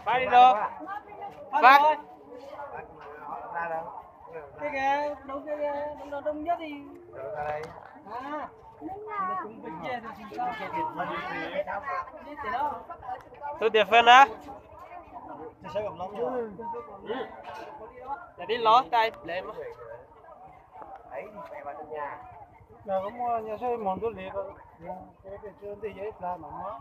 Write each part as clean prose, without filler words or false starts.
Phát đi đâu? Phát. Cái kìa, đúng cái đông nhất thì. À. Tôi tiền phân á. Để đi lót tay lên mà. Giờ có mua nhà xe mòn tôi liền rồi. Cái trường thì dễ là mà nó.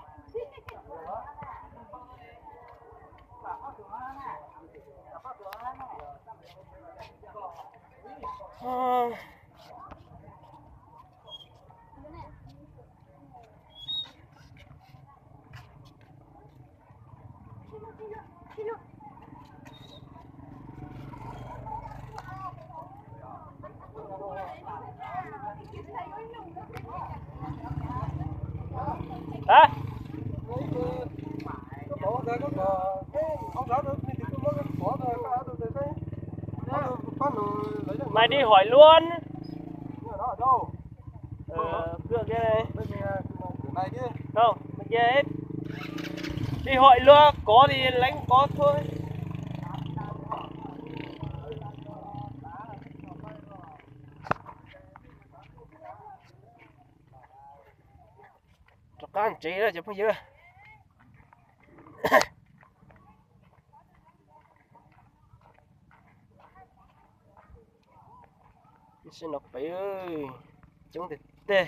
Hả? Mày đi hỏi luôn. Cửa kia này. Không, bên kia hết. Đi hỏi luôn, có thì lấy có thôi. Cho các anh chị đó chứ không dữ. Xin lọc bấy ơi. Chúng thì tê.